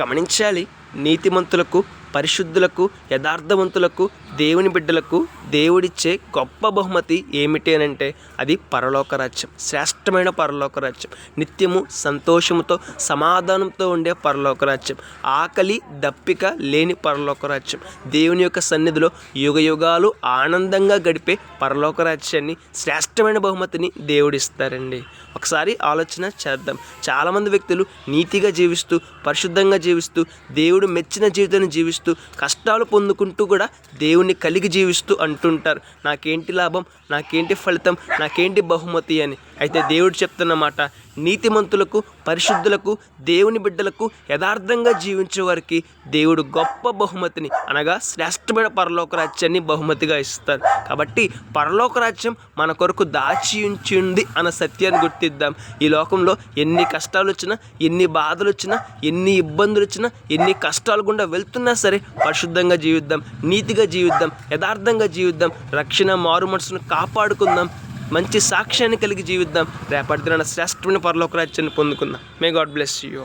గమనించాలి. నీతిమంతులకు, పరిశుద్ధులకు, యథార్థవంతులకు, దేవుని బిడ్డలకు దేవుడిచ్చే గొప్ప బహుమతి ఏమిటి అని అంటే అది పరలోక రాజ్యం, శ్రేష్టమైన పరలోక రాజ్యం, నిత్యము సంతోషముతో సమాధానంతో ఉండే పరలోక రాజ్యం, ఆకలి దప్పిక లేని పరలోక రాజ్యం, దేవుని యొక్క సన్నిధిలో యుగయుగాలు ఆనందంగా గడిపే పరలోక రాజ్యాన్ని, శ్రేష్టమైన బహుమతిని దేవుడిస్తారండి. ఒకసారి ఆలోచన చేద్దాం. చాలామంది వ్యక్తులు నీతిగా జీవిస్తూ, పరిశుద్ధంగా జీవిస్తూ, దేవుడు మెచ్చిన జీవితాన్ని జీవిస్తూ, కష్టాలు పొందుకుంటూ కూడా దేవుణ్ణి కలిగి జీవిస్తూ అంటుంటారు, నాకేంటి లాభం, నాకేంటి ఫలితం, నాకేంటి బహుమతి అని. అయితే దేవుడు చెప్తున్న మాట, నీతిమంతులకు, పరిశుద్ధులకు, దేవుని బిడ్డలకు, యథార్థంగా జీవించే వారికి దేవుడు గొప్ప బహుమతిని అనగా శ్రేష్టమైన పరలోక రాజ్యాన్ని బహుమతిగా ఇస్తారు. కాబట్టి పరలోక రాజ్యం మన కొరకు దాచి ఉంచి ఉంది అన్న సత్యాన్ని గుర్తిద్దాం. ఈ లోకంలో ఎన్ని కష్టాలు వచ్చినా, ఎన్ని బాధలు వచ్చినా, ఎన్ని ఇబ్బందులు వచ్చినా, ఎన్ని కష్టాలు గుండా వెళ్తున్నా సరే పరిశుద్ధంగా జీవిద్దాం, నీతిగా జీవిద్దాం, యథార్థంగా జీవిద్దాం, రక్షణ మారు మనసును కాపాడుకుందాం, మంచి సాక్ష్యాన్ని కలిగి జీవిద్దాం. రేపటి దినాన శ్రేష్టమైన పరలోక రాజ్యాన్ని పొందుకుందాం. May God bless you.